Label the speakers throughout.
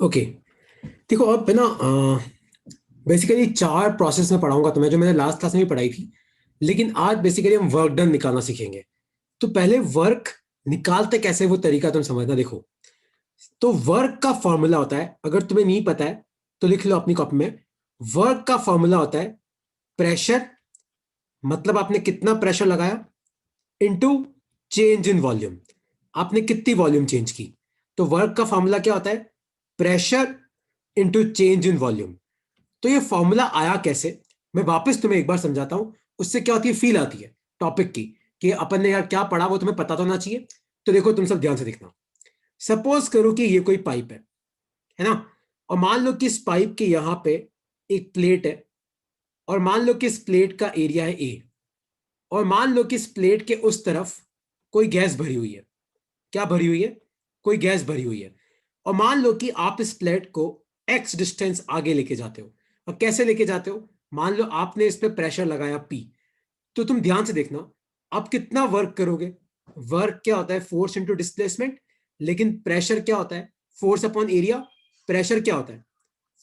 Speaker 1: Okay. देखो अब है ना, बेसिकली चार प्रोसेस में पढ़ाऊंगा तुम्हें, जो मैंने लास्ट क्लास में भी पढ़ाई थी। लेकिन आज बेसिकली हम वर्क डन निकालना सीखेंगे। तो पहले वर्क निकालते कैसे, वो तरीका तुम समझना। देखो, तो वर्क का फॉर्मूला होता है, अगर तुम्हें नहीं पता है तो लिख लो अपनी कॉपी में। वर्क का फॉर्मूला होता है प्रेशर, मतलब आपने कितना प्रेशर लगाया, इनटू चेंज इन वॉल्यूम, आपने कितनी वॉल्यूम चेंज की। तो वर्क का फॉर्मूला क्या होता है? Pressure into change in volume. तो ये फॉर्मूला आया कैसे, मैं वापस तुम्हें एक बार समझाता हूं। उससे क्या होती है, फील आती है टॉपिक की, कि अपन ने यार क्या पढ़ा वो तुम्हें पता तो होना चाहिए। तो देखो, तुम सब ध्यान से देखना। सपोज करो कि ये कोई पाइप है ना, और मान लो कि इस पाइप के यहां पे एक प्लेट है, और मान लो कि इस प्लेट का एरिया है ए, और मान लो कि इस प्लेट के उस तरफ कोई गैस भरी हुई है। क्या भरी हुई है? कोई गैस भरी हुई है। और मान लो कि आप इस प्लेट को एक्स डिस्टेंस आगे लेके जाते हो। और कैसे लेके जाते हो? मान लो आपने इस पे प्रेशर लगाया पी। तो तुम ध्यान से देखना, आप कितना वर्क करोगे। वर्क क्या होता है? Force into displacement. लेकिन प्रेशर क्या होता है? Force upon area. प्रेशर क्या होता है?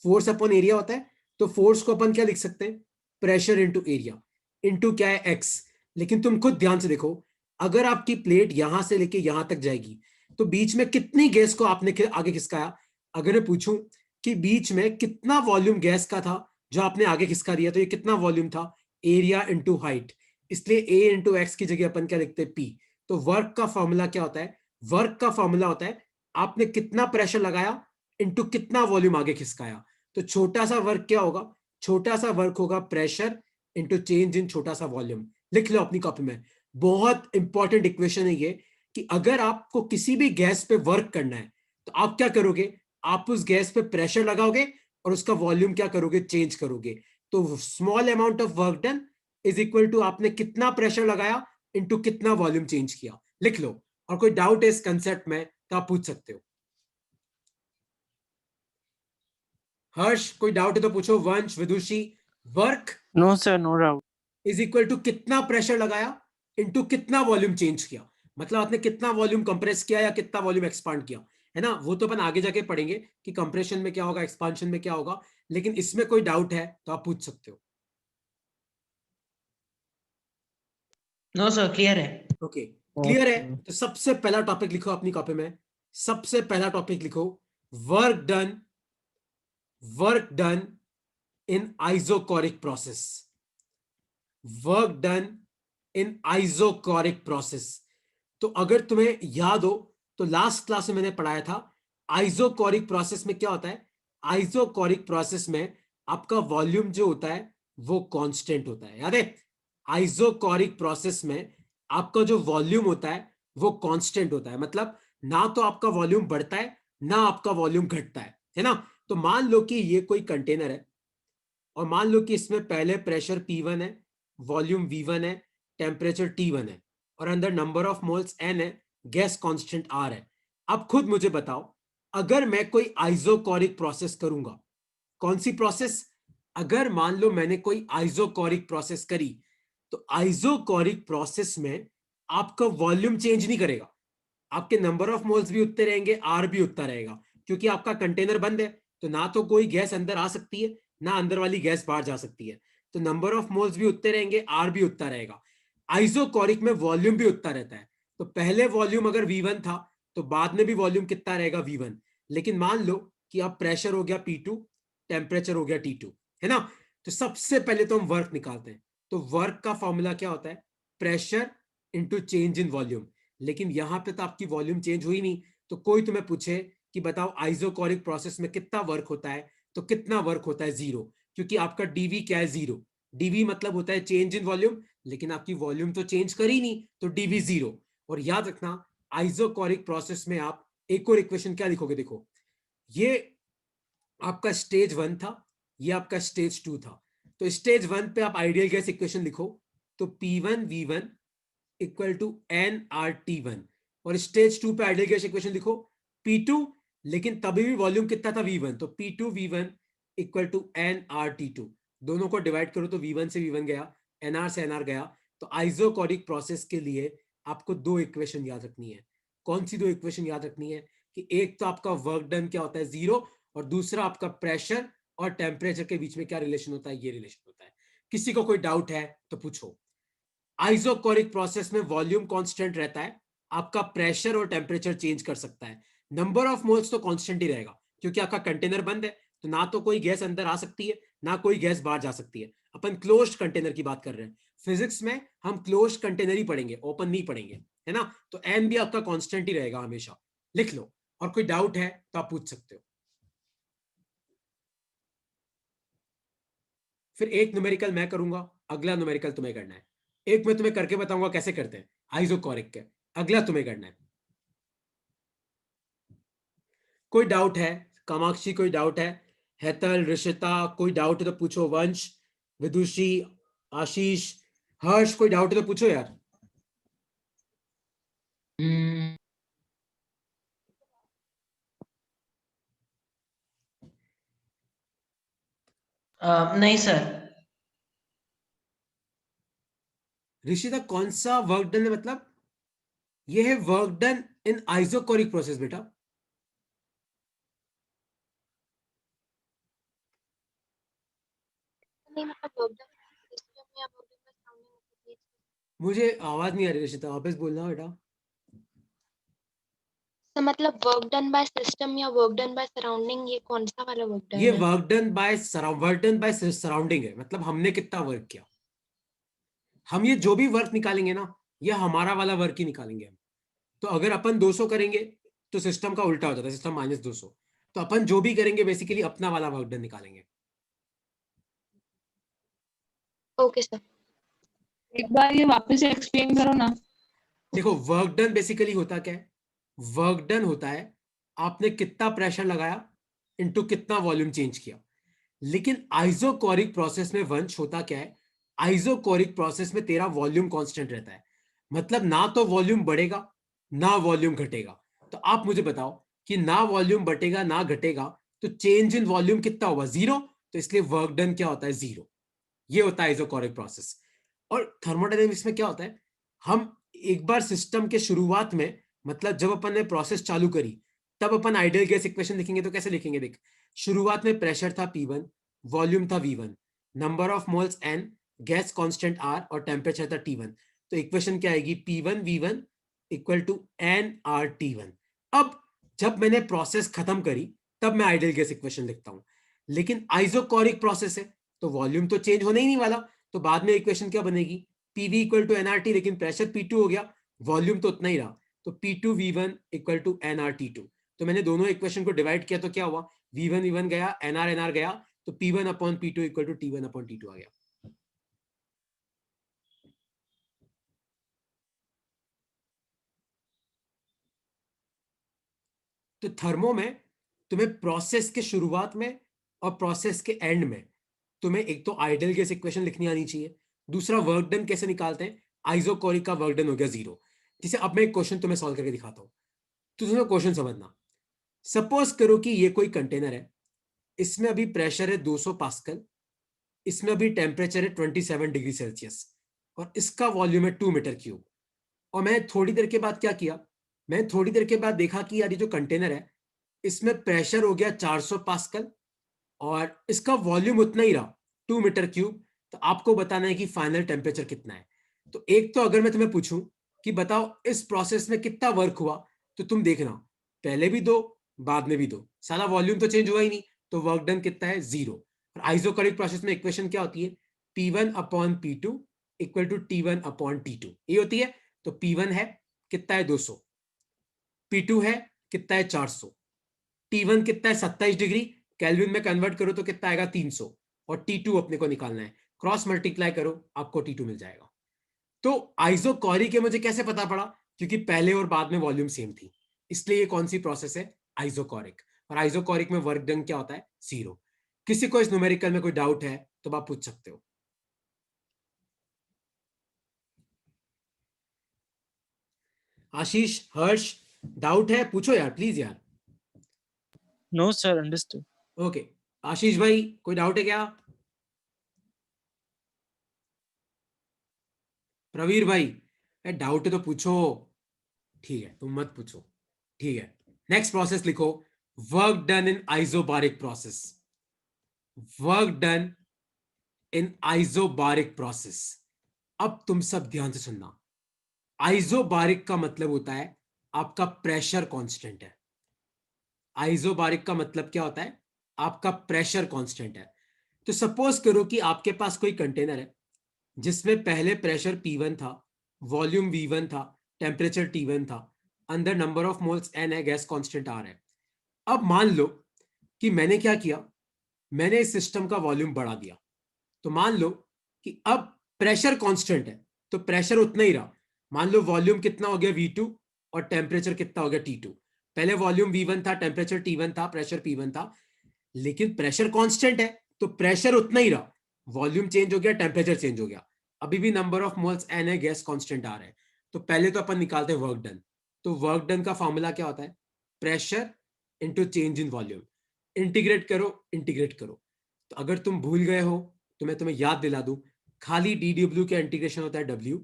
Speaker 1: फोर्स अपॉन एरिया होता है। तो फोर्स को अपन क्या लिख सकते हैं? प्रेशर इंटू एरिया, इंटू क्या है? एक्स। लेकिन तुम खुद ध्यान से देखो, अगर आपकी प्लेट यहां से लेके यहां तक जाएगी, तो बीच में कितनी गैस को आपने आगे खिसकाया? अगर मैं पूछूं कि बीच में कितना वॉल्यूम गैस का था जो आपने आगे खिसका दिया, तो ये कितना वॉल्यूम था? Area into height. इसलिए ए इंटू एक्स की जगह अपन क्या लिखते हैं? पी। तो वर्क का फॉर्मूला क्या होता है? वर्क का फॉर्मूला होता है आपने कितना प्रेशर लगाया इंटू कितना वॉल्यूम आगे खिसकाया। तो छोटा सा वर्क क्या होगा? छोटा सा वर्क होगा प्रेशर इंटू चेंज इन छोटा सा वॉल्यूम। लिख लो अपनी कॉपी में। बहुत इंपॉर्टेंट इक्वेशन है ये, कि अगर आपको किसी भी गैस पे वर्क करना है, तो आप क्या करोगे? आप उस गैस पे प्रेशर लगाओगे और उसका वॉल्यूम क्या करोगे? चेंज करोगे। तो small amount of work done is equal to आपने कितना प्रेशर लगाया इंटू कितना वॉल्यूम चेंज किया। लिख लो। और कोई डाउट है इस कंसेप्ट में तो आप पूछ सकते हो। हर्ष, कोई डाउट है तो पूछो। Vansh, Vidushi. Work
Speaker 2: no sir, no doubt.
Speaker 1: Is equal to कितना प्रेशर लगाया इंटू कितना वॉल्यूम चेंज किया। मतलब आपने कितना वॉल्यूम कंप्रेस किया या कितना वॉल्यूम एक्सपांड किया, है ना। वो तो अपन आगे जाके पढ़ेंगे कि कंप्रेशन में क्या होगा, एक्सपांशन में क्या होगा। लेकिन इसमें कोई डाउट है तो आप पूछ सकते हो।
Speaker 3: नो सर, क्लियर है।
Speaker 1: ओके, क्लियर है।
Speaker 2: ओके।
Speaker 1: तो सबसे पहला टॉपिक लिखो अपनी कॉपी में। सबसे पहला टॉपिक लिखो, work done. Work done in isochoric process. Work done in isochoric process. तो अगर तुम्हें याद हो, तो लास्ट क्लास में मैंने पढ़ाया था आइसोकोरिक प्रोसेस में क्या होता है। आइसोकोरिक प्रोसेस में आपका वॉल्यूम जो होता है वो कांस्टेंट होता है, याद है। आइसोकोरिक प्रोसेस में आपका जो वॉल्यूम होता है वो कांस्टेंट होता है। मतलब ना तो आपका वॉल्यूम बढ़ता है, ना आपका वॉल्यूम घटता है ना। तो मान लो कि ये कोई कंटेनर है, और मान लो कि इसमें पहले प्रेशर P1 है, वॉल्यूम V1 है, टेम्परेचर T1 है, और अंदर नंबर ऑफ मोल्स N है, गैस कांस्टेंट R है। अब खुद मुझे बताओ, अगर मैं कोई आइसोकोरिक प्रोसेस करूंगा, कौन सी प्रोसेस? अगर मान लो मैंने कोई आइसोकोरिक प्रोसेस करी, तो आइसोकोरिक प्रोसेस में आपका वॉल्यूम चेंज नहीं करेगा, आपके नंबर ऑफ मोल्स भी उतने रहेंगे, आर भी उतना रहेगा। क्योंकि आपका कंटेनर बंद है, तो ना तो कोई गैस अंदर आ सकती है, ना अंदर वाली गैस बाहर जा सकती है। तो नंबर ऑफ मोल्स भी उतने रहेंगे, आर भी उतना रहेगा। आइसोकोरिक में वॉल्यूम भी उतना रहता है। तो पहले वॉल्यूम अगर V1 था, तो बाद में भी वॉल्यूम कितना रहेगा? V1। लेकिन मान लो कि अब प्रेशर हो गया P2, टेम्परेचर हो गया T2, है ना। तो सबसे पहले तो हम वर्क निकालते हैं। तो वर्क का फॉर्मूला क्या होता है? Pressure into change in volume. लेकिन यहां पे तो आपकी वॉल्यूम चेंज हुई नहीं। तो कोई तुम्हें पूछे कि बताओ आइसोकोरिक प्रोसेस में कितना वर्क होता है, तो कितना वर्क होता है? जीरो। क्योंकि आपका डीवी क्या है? जीरो। डीवी मतलब होता है चेंज इन वॉल्यूम, लेकिन आपकी वॉल्यूम तो चेंज करी नहीं, तो डीवी जीरो। और याद रखना, आइसोकोरिक प्रोसेस में आप एक और इक्वेशन क्या लिखोगे? देखो, ये आपका स्टेज 1 था, ये आपका स्टेज 2 था। तो स्टेज 1 पे आप आइडियल गैस इक्वेशन लिखो, तो P1V1 इक्वल टू NRT1। और स्टेज 2 पे आइडियल गैस इक्वेशन लिखो, P2, लेकिन तभी भी वॉल्यूम कितना था? V1। तो P2V1 इक्वल टू NRT2। दोनों को डिवाइड करो तो V1 से V1 गया, NR से NR गया। तो आइसोकोरिक प्रोसेस के लिए आपको दो इक्वेशन याद रखनी है। कौन सी दो इक्वेशन याद रखनी है? कि एक तो आपका वर्क डन क्या होता है? जीरो। और दूसरा आपका प्रेशर और टेम्परेचर के बीच में क्या रिलेशन होता है, ये रिलेशन होता है। किसी को कोई डाउट है तो पूछो। आइसोकोरिक प्रोसेस में वॉल्यूम कांस्टेंट रहता है, आपका प्रेशर और टेम्परेचर चेंज कर सकता है, नंबर ऑफ मोल्स तो कांस्टेंट ही रहेगा, क्योंकि आपका कंटेनर बंद है, तो ना तो कोई गैस अंदर आ सकती है ना कोई गैस बाहर जा सकती है। अपन क्लोज्ड कंटेनर की बात कर रहे हैं, फिजिक्स में हम क्लोज्ड कंटेनर ही पढ़ेंगे, ओपन नहीं पढ़ेंगे, है ना। तो एन भी आपका कांस्टेंट ही रहेगा हमेशा, लिख लो। और कोई डाउट है तो आप पूछ सकते हो। फिर एक न्यूमेरिकल मैं करूंगा, अगला न्यूमेरिकल तुम्हें करना है। एक मैं तुम्हें करके बताऊंगा कैसे करते हैं आइसोकोरिक के, अगला तुम्हें करना है। कोई डाउट है? कामाक्षी कोई डाउट है? हेतल, ऋषिता कोई डाउट है तो पूछो। वंश, विदुषी, आशीष, हर्ष कोई डाउट है तो पूछो यार।
Speaker 3: हम्म, नहीं सर।
Speaker 1: ऋषिता कौन सा वर्क डन है, मतलब ये है work done in isochoric process बेटा।
Speaker 2: नहीं मतलब वर्कडन सिस्टम या वर्कडन बाय सराउंडिंग मतलब ये चीज।
Speaker 1: मुझे आवाज नहीं आ रही ऋषिता, वापस बोलना बेटा।
Speaker 2: तो मतलब वर्कडन बाय सिस्टम या वर्कडन बाय सराउंडिंग, ये कौन सा वाला
Speaker 1: ये
Speaker 2: वर्कडन है?
Speaker 1: वर्क डन बाय सराउंडिंग है, मतलब हमने कितना वर्क किया। हम ये जो भी वर्क निकालेंगे ना, ये हमारा वाला वर्क ही निकालेंगे हम। तो अगर अपन 200 करेंगे तो सिस्टम का उल्टा हो जाता है, सिस्टम -200। तो अपन जो भी करेंगे बेसिकली अपना वाला वर्क डन निकालेंगे।
Speaker 2: Okay sir.
Speaker 4: एक बार ये वापस से एक्सप्लेन करो ना।
Speaker 1: देखो वर्क डन बेसिकली होता क्या है, वर्क डन होता है आपने कितना प्रेशर लगाया इनटू कितना वॉल्यूम चेंज किया। लेकिन आइसोकोरिक प्रोसेस में वंश होता क्या है, आइसोकोरिक प्रोसेस में तेरा वॉल्यूम कांस्टेंट रहता है, मतलब ना तो वॉल्यूम बढ़ेगा ना वॉल्यूम घटेगा। तो आप मुझे बताओ कि ना वॉल्यूम बढ़ेगा ना घटेगा तो चेंज इन वॉल्यूम कितना होगा, 0। तो इसलिए वर्क डन क्या होता है, 0। ये होता है आइसोकोरिक प्रोसेस। और थर्मोडायनेमिक्स में क्या होता है, हम एक बार सिस्टम के शुरुआत में, मतलब जब अपन ने प्रोसेस चालू करी तब अपन आइडियल गैस इक्वेशन लिखेंगे तो कैसे लिखेंगे, देख। शुरुआत में प्रेशर था P1, वॉल्यूम था V1, number of moles N, gas constant R और टेम्परेचर था T1। तो इक्वेशन क्या आएगी, P1 V1 equal to NR T1। अब जब मैंने प्रोसेस खत्म करी तब मैं आइडियल गैस इक्वेशन लिखता हूं। लेकिन आइसोकोरिक प्रोसेस है तो वॉल्यूम तो चेंज होने ही नहीं वाला, तो बाद में इक्वेशन क्या बनेगी, PV इक्वल टू NRT, लेकिन प्रेशर P2 हो गया, वॉल्यूम तो उतना ही रहा, तो P2 V1 equal to NRT2। तो मैंने दोनों इक्वेशन को डिवाइड किया तो क्या हुआ, V1 V1 गया, NR NR गया, तो P1 upon P2 equal to T1 upon T2 आ गया। तो थर्मो में तुम्हें प्रोसेस के शुरुआत में और प्रोसेस के एंड में तुम्हें एक तो आइडियल गैस इक्वेशन लिखनी आनी चाहिए, दूसरा वर्क डन कैसे निकालते हैं, आइसोकोरिक का वर्क डन हो गया 0। जैसे अब मैं एक क्वेश्चन तुम्हें सॉल्व करके दिखाता हूं, तो तुम्हें क्वेश्चन समझना। सपोज करो कि ये कोई कंटेनर है, इसमें अभी प्रेशर है 200 पास्कल, इसमें अभी टेम्परेचर है 27 डिग्री सेल्सियस, और इसका वॉल्यूम है 2 मीटर क्यूब। और मैं थोड़ी देर के बाद क्या किया, मैं थोड़ी देर के बाद देखा कि यार ये जो कंटेनर है इसमें प्रेशर हो गया 400 पास्कल और इसका वॉल्यूम उतना ही रहा, 2 मीटर क्यूब। तो आपको बताना है कि फाइनल टेम्परेचर कितना है। तो एक तो अगर मैं तुम्हें पूछूं कि बताओ इस प्रोसेस में कितना वर्क हुआ, तो तुम देखना पहले भी दो बाद में भी दो, सारा वॉल्यूम तो चेंज हुआ ही नहीं, तो वर्क डन कितना है, 0। और आइसोकोरिक प्रोसेस में इक्वेशन क्या होती है, P1 upon P2 equal to T1 upon T2, ये होती है। तो P1 है कितना है, 200, P2 है कितना है, 400, T1 कितना है, 27 डिग्री, केल्विन में कन्वर्ट करो तो कितना आएगा, 300, और T2 अपने को निकालना है, क्रॉस मल्टीप्लाई करो आपको T2 मिल जाएगा। तो आइसोकोरिक के मुझे कैसे पता पड़ा, क्योंकि पहले और बाद में वॉल्यूम सेम थी, इसलिए ये कौन सी प्रोसेस है, आइसोकोरिक। और आइसोकोरिक में वर्क डन क्या होता है, 0। किसी को इस न्यूमेरिकल में कोई डाउट है तो आप पूछ सकते हो। आशीष, हर्ष, डाउट है पूछो यार, प्लीज यार।
Speaker 5: No, sir, understood.
Speaker 1: ओके, आशीष भाई कोई डाउट है क्या? प्रवीर भाई, डाउट है तो पूछो। ठीक है तुम मत पूछो, ठीक है। नेक्स्ट प्रोसेस लिखो, वर्क डन इन आइसोबारिक प्रोसेस, वर्क डन इन आइसोबारिक प्रोसेस। अब तुम सब ध्यान से सुनना, आइसोबारिक का मतलब होता है आपका प्रेशर कांस्टेंट है। आइसोबारिक का मतलब क्या होता है? आपका प्रेशर कांस्टेंट है। तो सपोज करो कि आपके पास कोई कंटेनर है जिसमें पहले प्रेशर P1 था, वॉल्यूम V1 था, टेम्परेचर T1 था, अंदर नंबर ऑफ मोल्स N है, गैस कांस्टेंट R है। अब मान लो कि मैंने क्या किया, मैंने इस सिस्टम का वॉल्यूम बढ़ा दिया। तो मान लो कि अब प्रेशर कांस्टेंट है तो प्रेशर उतना ही रहा। मान लो वॉल्यूम कितना हो गया V2 और टेम्परेचर कितना हो गया T2। पहले वॉल्यूम V1 था, टेम्परेचर T1 था, प्रेशर P1 था, लेकिन प्रेशर कांस्टेंट है तो प्रेशर उतना ही रहा। वॉल्यूम चेंज हो गया, टेम्परेचर चेंज हो गया, अभी भी नंबर ऑफ मोल्स N है, गैस कांस्टेंट आ रहा है। तो पहले तो अपन निकालते हैं वर्क डन। तो वर्क डन का फॉर्मूला क्या होता है? Pressure into change in volume. Integrate करो, इंटीग्रेट करो। तो अगर तुम भूल गए हो तो मैं तुम्हें याद दिला दूं, खाली dw का इंटीग्रेशन होता है w।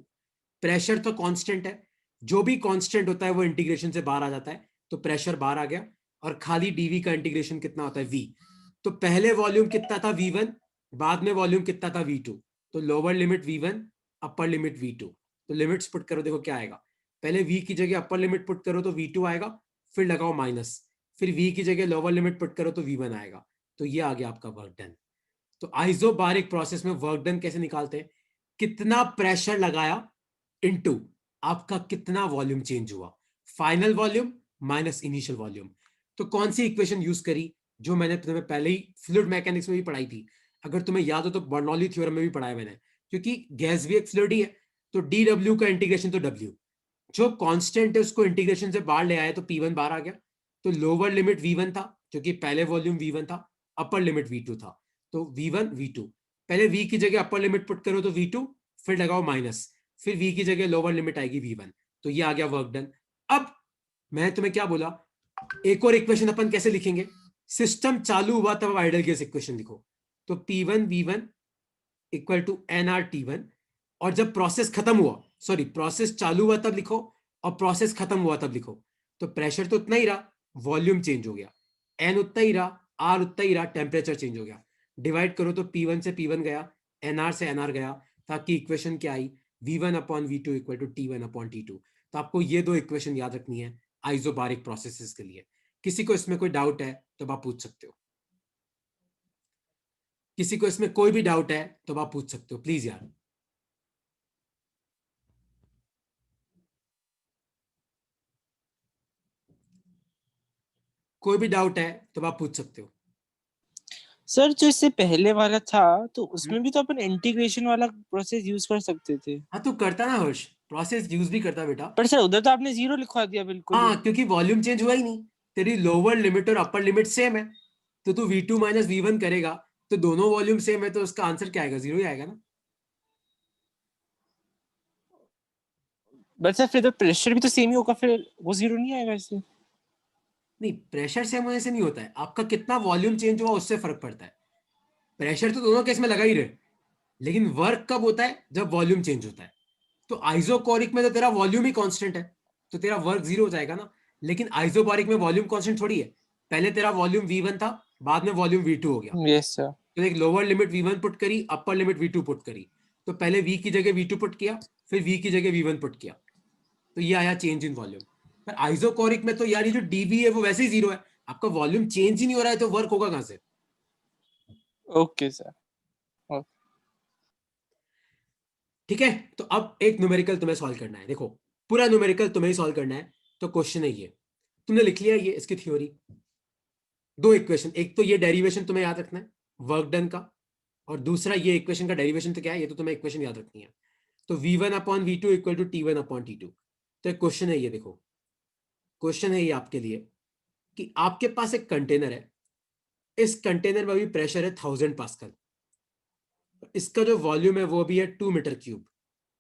Speaker 1: प्रेशर तो कांस्टेंट है, जो भी कांस्टेंट होता है वो इंटीग्रेशन से बाहर आ जाता है, तो प्रेशर बाहर आ गया। और खाली dv का इंटीग्रेशन कितना होता है? v। तो पहले वॉल्यूम कितना था? V1, बाद में वॉल्यूम कितना था? V2। तो lower limit V1, upper limit V2। तो लिमिट्स पुट करो, देखो क्या आएगा। पहले v की जगह अपर लिमिट पुट करो तो V2 आएगा, फिर लगाओ माइनस, फिर v की जगह लोअर लिमिट पुट करो तो V1 आएगा। तो ये आ गया आपका वर्क डन। तो आइसोबारिक प्रोसेस में वर्क डन कैसे निकालते हैं? कितना प्रेशर लगाया इनटू आपका कितना वॉल्यूम चेंज हुआ, final volume minus initial volume. तो कौन सी इक्वेशन यूज करी? जो मैंने तुम्हें पहले ही फ्लूइड मैकेनिक्स में भी पढ़ाई थी, अगर तुम्हें याद हो तो बर्नौली थ्योरम में भी पढ़ाया मैंने, क्योंकि गैस भी एक फ्लूइड ही है। तो dw का इंटीग्रेशन तो w, जो कांस्टेंट है उसको इंटीग्रेशन से बाहर ले आया तो P1 बाहर आ गया। तो लोअर लिमिट V1 था, जो कि पहले वॉल्यूम V1 था, अपर लिमिट V2 था, तो V1 V2। पहले V की जगह अपर लिमिट पुट करो तो V2, फिर लगाओ माइनस, फिर V की जगह लोअर लिमिट आएगी V1। तो ये आ गया वर्क डन। अब मैं तुम्हें क्या बोला, एक और इक्वेशन अपन कैसे लिखेंगे? सिस्टम चालू हुआ तब आइडल गैस इक्वेशन लिखो। तो P1 V1 equal to NR T1। और जब प्रोसेस खत्म हुआ, सॉरी प्रोसेस चालू हुआ तब लिखो और प्रोसेस खत्म हुआ तब लिखो। तो प्रेशर तो उतना ही रहा, वॉल्यूम चेंज हो गया, एन उतना ही रहा, आर उतना ही रहा, टेम्परेचर चेंज हो गया। डिवाइड करो तो P1 से P1 गया, NR से NR गया, ताकि इक्वेशन क्या आई? V1 upon V2 equal to T1 upon T2। तो आपको ये दो इक्वेशन याद रखनी है आइसोबारिक प्रोसेसेस के लिए। किसी को इसमें कोई डाउट है तो आप पूछ सकते हो, किसी को इसमें कोई भी डाउट है तो आप पूछ सकते हो, प्लीज यार। कोई भी डाउट है तो आप पूछ सकते हो।
Speaker 5: सर जो इससे पहले वाला था तो उसमें भी तो अपन इंटीग्रेशन वाला प्रोसेस यूज कर सकते थे।
Speaker 1: हाँ तू करता ना हर्ष, प्रोसेस यूज भी करता बेटा।
Speaker 5: पर सर उधर तो आपने जीरो लिखवा दिया बिल्कुल ही।
Speaker 1: हाँ क्योंकि वॉल्यूम चेंज हुआ ही नहीं, तेरी लोअर लिमिट और अपर लिमिट सेम है, तो तू V2 माइनस V1 करेगा तो दोनों वॉल्यूम सेम है, तो उसका आंसर क्या आएगा? जीरो ही आएगा ना।
Speaker 5: बट सर फिर तो प्रेशर भी तो सेम ही होगा, फिर वो जीरो नहीं आएगा इससे।
Speaker 1: नहीं, प्रेशर सेम होने से नहीं होता है, आपका कितना वॉल्यूम चेंज हुआ उससे फर्क पड़ता है। प्रेशर तो दोनों केस में लगा ही रहे, लेकिन वर्क कब होता है? जब वॉल्यूम चेंज होता है। तो आइसोकोरिक में तो तेरा वॉल्यूम ही कांस्टेंट है, तो तेरा वर्क जीरो हो जाएगा ना। लेकिन आइसोबारिक में वॉल्यूम कांस्टेंट थोड़ी है, पहले तेरा वॉल्यूम V1 था, बाद में वॉल्यूम V2 हो गया।
Speaker 5: Yes sir.
Speaker 1: तो एक लोअर लिमिट V1 पुट करी, अपर लिमिट V2 पुट करी। तो पहले V की जगह V2 पुट किया, फिर V की जगह V1 पुट किया, तो ये आया चेंज इन वॉल्यूम। पर आइसोकोरिक में तो यार ये जो dV है वो वैसे ही जीरो है, आपका वॉल्यूम चेंज ही नहीं हो रहा है, तो वर्क होगा कहां से?
Speaker 5: Okay sir.
Speaker 1: ठीक है, तो अब एक न्यूमेरिकल तुम्हें सॉल्व करना है। देखो पूरा न्यूमेरिकल तुम्हें ही सॉल्व करना है। तो क्वेश्चन है ये, तुमने लिख लिया ये इसकी थ्योरी, दो इक्वेशन, एक तो ये डेरिवेशन तुम्हें याद रखना है वर्क डन का, और दूसरा ये इक्वेशन का डेरिवेशन तो क्या है, ये तो तुम्हें इक्वेशन याद रखनी है। तो V1 upon V2 equal to T1 upon T2। तो एक क्वेश्चन है ये, देखो क्वेश्चन है ये आपके लिए कि आपके पास एक कंटेनर है, इस कंटेनर में भी प्रेशर है 1000 पास्कल, इसका जो वॉल्यूम है वो भी है 2 मीटर क्यूब,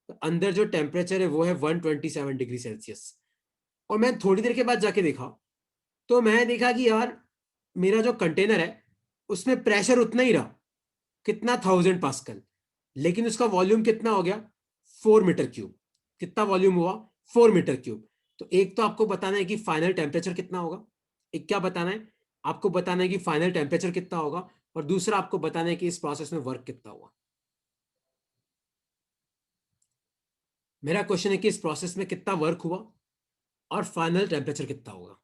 Speaker 1: तो अंदर जो टेम्परेचर है वो है 127 डिग्री सेल्सियस। और मैं थोड़ी देर के बाद जाके देखा, तो मैं देखा कि यार मेरा जो कंटेनर है उसमें प्रेशर उतना ही रहा, कितना? 1000 पास्कल, लेकिन उसका वॉल्यूम कितना हो गया? 4 मीटर क्यूब। कितना वॉल्यूम हुआ? 4 मीटर क्यूब। तो एक तो आपको बताना है कि फाइनल टेम्परेचर कितना होगा, एक क्या बताना है आपको बताना है कि फाइनल टेम्परेचर कितना होगा, और दूसरा आपको बताना है कि इस प्रोसेस में वर्क कितना हुआ। मेरा क्वेश्चन है कि इस प्रोसेस में कितना वर्क हुआ और फाइनल टेम्परेचर कितना होगा।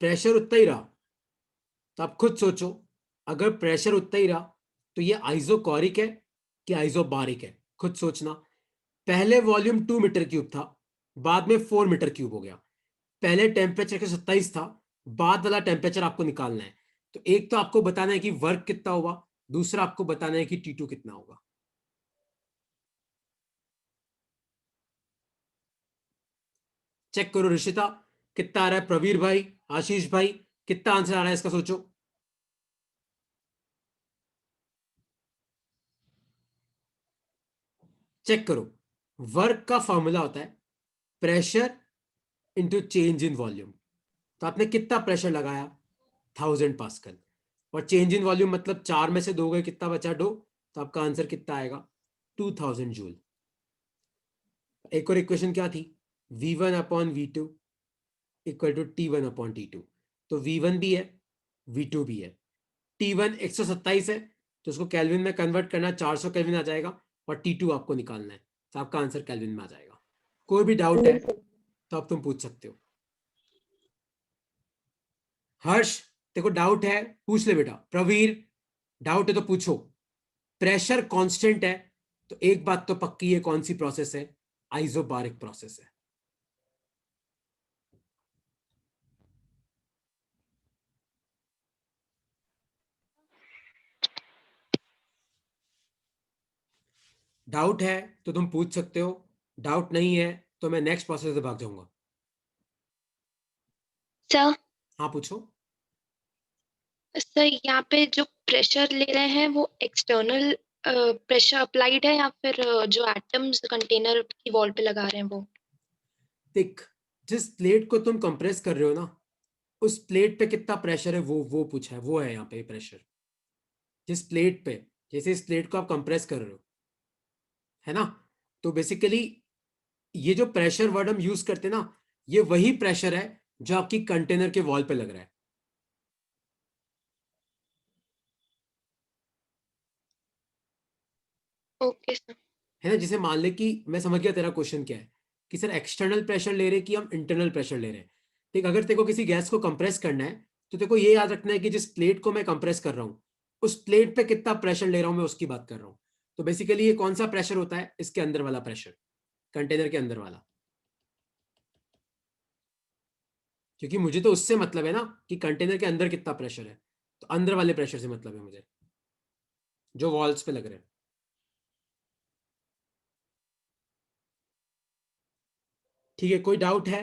Speaker 1: प्रेशर उतना ही रहा तो आप खुद सोचो, अगर प्रेशर उतना ही रहा तो ये आइसोकोरिक है कि आइसोबारिक है, खुद सोचना। पहले वॉल्यूम 2 मीटर क्यूब था, बाद में 4 मीटर क्यूब हो गया। पहले टेम्परेचर के 27 था, बाद वाला टेम्परेचर आपको निकालना है। तो एक तो आपको बताना है कि वर्क कितना होगा, दूसरा आपको बताना है कि T2 कितना होगा। चेक करो ऋषिता कितना आ रहा है, प्रवीर भाई, आशीष भाई कितना आंसर आ रहा है इसका सोचो। चेक करो, वर्क का फॉर्मूला होता है pressure into change in volume. तो आपने कितना प्रेशर लगाया, 1000 पास्कल, और चेंज इन वॉल्यूम मतलब 4 में से 2 गए, कितना बचा 2, तो आपका आंसर कितना आएगा 2000 जूल। एक और इक्वेशन क्या थी, V1 upon V2 equal to T1 upon T2। तो V1 भी है, V2 भी है। T1 127 है तो उसको केल्विन में कन्वर्ट करना, 400 केल्विन आ जाएगा, और T2 आपको निकालना है, तो आपका आंसर केल्विन में आ जाएगा। कोई भी डाउट है तो आप तुम पूछ सकते हो। हर्ष देखो डाउट है पूछ ले बेटा, प्रवीर डाउट है तो पूछो। प्रेशर कांस्टेंट है तो एक बात तो पक्की है, कौन सी प्रोसेस है, आइसोबारिक प्रोसेस है। डाउट है तो तुम पूछ सकते हो, डाउट नहीं है तो मैं नेक्स्ट प्रोसेस से भाग जाऊंगा।
Speaker 2: सर
Speaker 1: हाँ पूछो।
Speaker 2: सर यहाँ पे जो प्रेशर ले रहे हैं वो एक्सटर्नल प्रेशर अप्लाइड है या फिर जो एटम्स कंटेनर की वॉल पे लगा रहे हैं वो?
Speaker 1: देख, जिस प्लेट को तुम कंप्रेस कर रहे हो ना, उस प्लेट पे कितना प्रेशर है वो पूछा है, वो है यहाँ पे प्रेशर। जिस प्लेट पे, जैसे इस प्लेट को आप कंप्रेस कर रहे हो, है ना, तो बेसिकली ये जो प्रेशर वर्ड हम यूज करते हैं ना, ये वही प्रेशर है जो आपकी कंटेनर के वॉल पे लग रहा है।
Speaker 2: Okay sir.
Speaker 1: है ना, जिसे मान ले कि मैं समझ गया तेरा क्वेश्चन क्या है, कि सर एक्सटर्नल प्रेशर ले रहे हैं कि हम इंटरनल प्रेशर ले रहे हैं। देख, अगर तेरे को किसी गैस को कंप्रेस करना है तो तेरे को ये याद रखना है कि जिस प्लेट को मैं कंप्रेस कर रहा हूँ, उस प्लेट पे कितना प्रेशर ले रहा हूं मैं उसकी बात कर रहा हूँ। तो बेसिकली ये कौन सा प्रेशर होता है, इसके अंदर वाला प्रेशर, कंटेनर के अंदर वाला। क्योंकि मुझे तो उससे मतलब है ना कि कंटेनर के अंदर कितना प्रेशर है, तो अंदर वाले प्रेशर से मतलब है मुझे, जो वॉल्स पे लग रहे हैं। ठीक है, कोई डाउट है?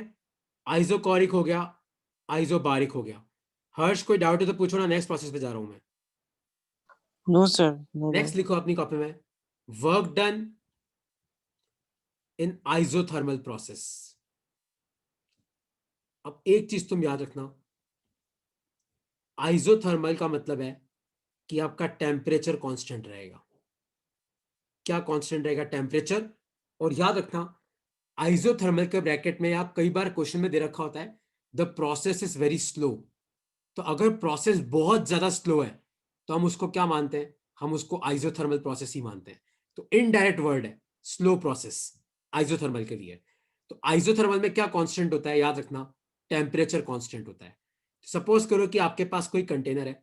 Speaker 1: आइसोकोरिक हो गया, आइसोबारिक हो गया। हर्ष कोई डाउट है तो पूछो ना, नेक्स्ट प्रोसेस पे जा रहा हूं मैं।
Speaker 5: नो सर, नो
Speaker 1: नेक्स्ट लिखो अपनी कॉपी में, work done in isothermal process. अब एक चीज तुम याद रखना, आइसोथर्मल का मतलब है कि आपका टेम्परेचर कांस्टेंट रहेगा। क्या कांस्टेंट रहेगा? टेम्परेचर। और याद रखना, आइसोथर्मल के ब्रैकेट में आप कई बार क्वेश्चन में दे रखा होता है the process is very slow. तो अगर प्रोसेस बहुत ज्यादा स्लो है तो हम उसको क्या मानते हैं, हम उसको आइसोथर्मल प्रोसेस ही मानते हैं। तो इनडायरेक्ट वर्ड है स्लो प्रोसेस आइसोथर्मल के लिए। तो आइसोथर्मल में क्या कांस्टेंट होता है, याद रखना, टेम्परेचर कांस्टेंट होता है। सपोज करो कि आपके पास कोई कंटेनर है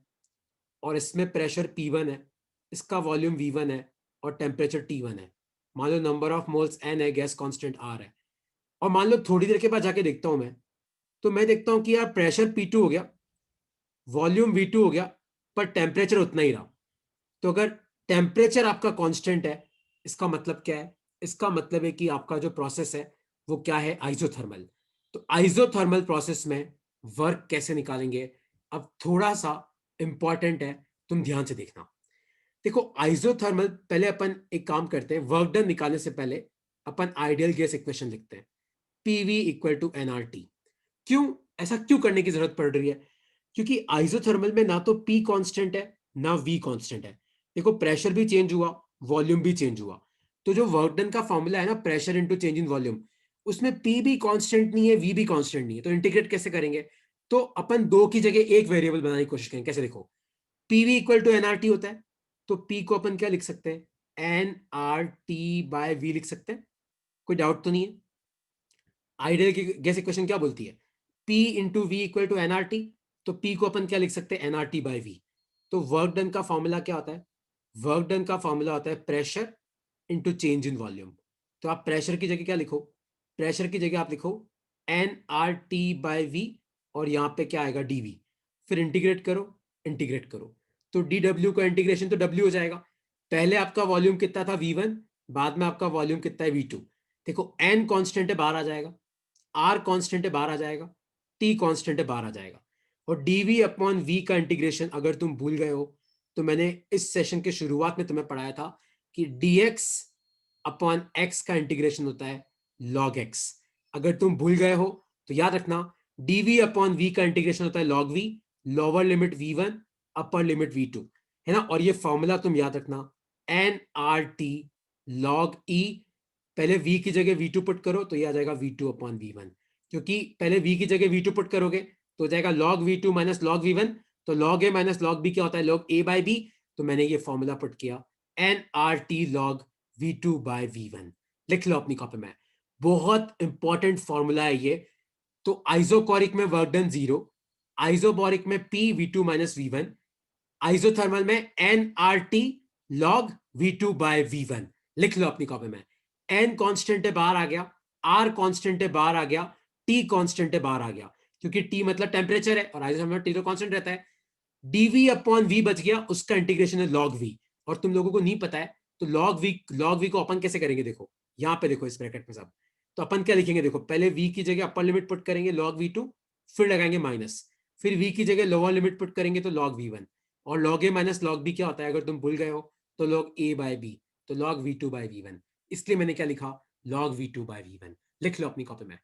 Speaker 1: और इसमें प्रेशर P1 है, इसका वॉल्यूम V1 है और टेम्परेचर T1 है। मान लो नंबर ऑफ मोल्स N है, गैस कांस्टेंट R है। और मान लो थोड़ी देर के बाद जाके देखता हूं मैं, तो मैं देखता हूं कि यार प्रेशर P2 हो गया, वॉल्यूम V2 हो गया, पर टेम्परेचर उतना ही रहा। तो अगर टेम्परेचर आपका कांस्टेंट है, इसका मतलब क्या है, इसका मतलब है कि आपका जो प्रोसेस है वो क्या है, आइसोथर्मल। तो आइसोथर्मल प्रोसेस में वर्क कैसे निकालेंगे, अब थोड़ा सा इंपॉर्टेंट है, तुम ध्यान से देखना। देखो आइसोथर्मल, पहले अपन एक काम करते हैं, वर्क डन निकालने से पहले अपन आइडियल गैस इक्वेशन लिखते हैं, PV इक्वल टू nRT। क्यों ऐसा क्यों करने की जरूरत पड़ रही है? क्योंकि आइसोथर्मल में ना तो P कांस्टेंट है ना V कांस्टेंट है। देखो प्रेशर भी चेंज हुआ, वॉल्यूम भी चेंज हुआ, तो जो वर्क डन का फॉर्मूला है ना, pressure into change in volume, उसमें P भी कांस्टेंट नहीं है, V भी कांस्टेंट नहीं है, तो इंटीग्रेट कैसे करेंगे? तो अपन 2 की जगह एक वेरिएबल बनाने की कोशिश करेंगे। कैसे? देखो, PV इक्वल टू NRT होता है, तो P को अपन क्या लिख सकते हैं? NRT बाय V लिख सकते हैं। कोई डाउट तो नहीं है? आइडियल की गैस इक्वेशन क्या बोलती है? P into V equal to NRT, तो P को अपन क्या लिख सकते हैं? NRT by V। तो वर्क डन का फॉर्मूला क्या होता है? वर्क डन का फॉर्मूला होता है pressure into change in volume. तो आप प्रेशर की जगह क्या लिखो? प्रेशर की जगह आप लिखो NRT बाय V, और यहाँ पे क्या आएगा? DV। फिर इंटीग्रेट करो, इंटीग्रेट करो, तो DW का इंटीग्रेशन तो W हो जाएगा। पहले आपका वॉल्यूम कितना था? V1, बाद में आपका वॉल्यूम कितना है? V2। देखो, N कांस्टेंट है, बाहर आ जाएगा, R कांस्टेंट है, बाहर आ जाएगा, T कांस्टेंट है, बाहर आ जाएगा। और dV अपॉन V का इंटीग्रेशन अगर तुम भूल गए हो, तो मैंने इस सेशन के शुरुआत में तुम्हें पढ़ाया था कि dx अपॉन x का इंटीग्रेशन होता है log x। अगर तुम भूल गए हो तो याद रखना, dv अपॉन v का इंटीग्रेशन होता है log v, lower limit v1 upper limit v2, है ना। और ये फॉर्मूला तुम याद रखना, nRT log e, पहले v की जगह v2 पुट करो तो ये आ जाएगा v2 अपॉन v1, क्योंकि पहले v की जगह v2 पुट करोगे तो हो जाएगा log v2 minus log v1, तो log a minus log b क्या होता है? log a by b। तो मैंने ये फॉर्मूला पुट किया, NRT log v2 by v1। लिख लो अपनी कॉपी में, बहुत इंपॉर्टेंट फॉर्मूला है ये। तो आइसोकोरिक में वर्क डन 0, आइसोबोरिक में P v2 minus v1, isothermal में NRT log v2 by v1। लिख लो अपनी कॉपी में, N कांस्टेंट है, बाहर आ गया, R कांस्टेंट है, बाहर आ गया, T कांस्टेंट है, बाहर आ गया, क्योंकि T मतलब टेम्परेचर है और आइसोथर्मल T तो कांस्टेंट रहता है। dV अपॉन V बच गया, उसका इंटीग्रेशन है log V, और तुम लोगों को नहीं पता है तो log V को अपन कैसे करेंगे? देखो यहाँ पे, देखो इस ब्रैकेट में सब, तो अपन क्या लिखेंगे? देखो, पहले V की जगह अपर लिमिट पुट करेंगे log V2, फिर लगाएंगे माइनस, फिर V की जगह लोअर लिमिट पुट करेंगे तो log V1, और log A minus log B क्या होता है? अगर तुम भूल गए हो तो log A बाय B, तो log V2 बाय V1। इसलिए मैंने क्या लिखा? log V2 by V1। लिख लो अपनी कॉपी में,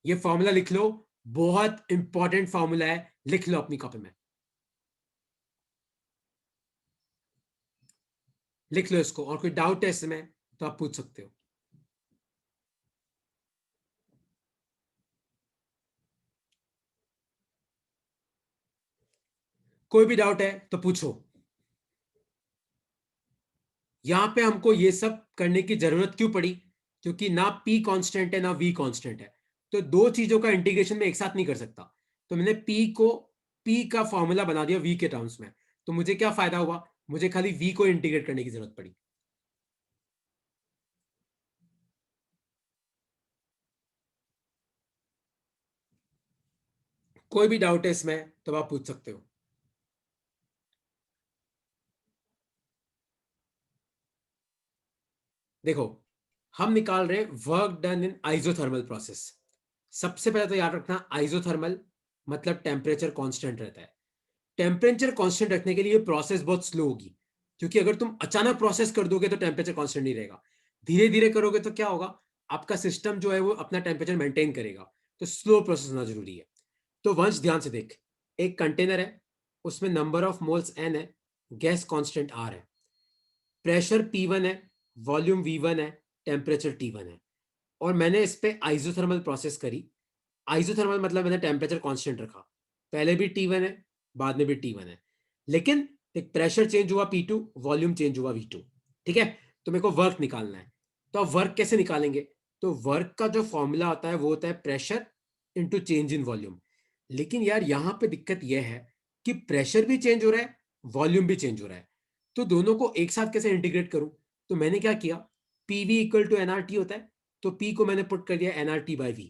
Speaker 1: ये फॉर्मूला लिख लो, बहुत इंपॉर्टेंट फॉर्मूला है, लिख लो अपनी कॉपी में, लिख लो इसको। और कोई डाउट है इसमें तो आप पूछ सकते हो। कोई भी डाउट है तो पूछो। यहां पे हमको ये सब करने की जरूरत क्यों पड़ी? क्योंकि ना P कांस्टेंट है ना V कांस्टेंट है, तो दो चीजों का इंटीग्रेशन में एक साथ नहीं कर सकता। तो मैंने P का फॉर्मूला बना दिया V के टर्म्स में, तो मुझे क्या फायदा हुआ? मुझे खाली V को इंटीग्रेट करने की जरूरत पड़ी। कोई भी डाउट है इसमें तो आप पूछ सकते हो। देखो, हम निकाल रहे हैं work done in isothermal process. सबसे पहले तो याद रखना, आइसोथर्मल मतलब टेम्परेचर कांस्टेंट रहता है। टेम्परेचर कांस्टेंट रखने के लिए प्रोसेस बहुत स्लो होगी, क्योंकि अगर तुम अचानक प्रोसेस कर दोगे तो टेम्परेचर कांस्टेंट नहीं रहेगा। धीरे धीरे करोगे तो क्या होगा? आपका सिस्टम जो है वो अपना टेम्परेचर मेंटेन करेगा। तो स्लो प्रोसेस होना जरूरी है। तो वंश ध्यान से देख, एक कंटेनर है, उसमें नंबर ऑफ मोल्स n है, गैस कांस्टेंट R है, प्रेशर P1 है, वॉल्यूम V1 है, टेम्परेचर T1 है, और मैंने इस पे आइसोथर्मल प्रोसेस करी। आइसोथर्मल मतलब मैंने टेम्परेचर कांस्टेंट रखा, पहले भी T1 है, बाद में भी T1 है, लेकिन एक प्रेशर चेंज हुआ P2, वॉल्यूम चेंज हुआ V2। ठीक है, तो मेरे को वर्क निकालना है। तो अब वर्क कैसे निकालेंगे? तो वर्क का जो फॉर्मूला होता है वो होता है pressure into change in volume. लेकिन यार यहां पे दिक्कत यह है कि प्रेशर भी चेंज हो रहा है, वॉल्यूम भी चेंज हो रहा है, तो दोनों को एक साथ कैसे इंटीग्रेट करूं? तो मैंने क्या किया, PV इक्वल टू NRT होता है, तो P को मैंने पुट कर दिया NRT by V,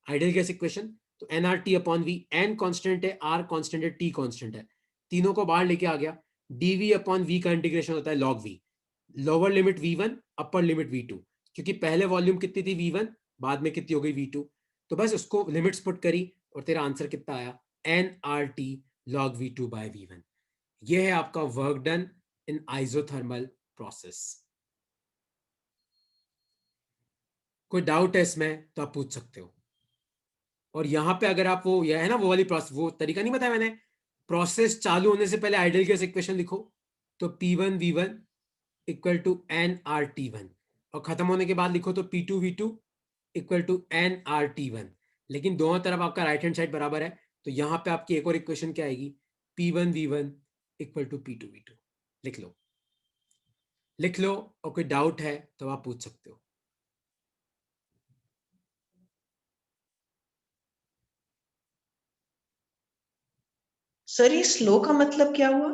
Speaker 1: ideal gas equation. तो NRT upon V, N constant है, R कांस्टेंट है, T कांस्टेंट है, तीनों को बाहर लेके आ गया। dV अपॉन V का इंटीग्रेशन होता है log V, lower limit V1 upper limit V2, क्योंकि पहले वॉल्यूम कितनी थी V1, बाद में कितनी हो गई V2, तो बस उसको लिमिट्स पुट करी और तेरा आंसर कितना आया? NRT log V2 by V1। यह है आपका work done in isothermal process. कोई डाउट है इसमें तो आप पूछ सकते हो। और यहां पे अगर आप वो, यह है ना वो वाली प्रोसेस, वो तरीका नहीं बताया मैंने, प्रोसेस चालू होने से पहले आइडियल गैस इक्वेशन लिखो, तो P1 V1 equal to NRT1, और खत्म होने के बाद लिखो तो P2V2 इक्वल टू nRT1। लेकिन दोनों तरफ आपका राइट हैंड साइड बराबर है, तो यहां पे आपकी एक और इक्वेशन क्या आएगी, P1V1 इक्वल टू P2V2। लिख लो, लिख लो, और कोई डाउट है तो आप पूछ सकते हो।
Speaker 3: सर ये स्लो का मतलब क्या हुआ?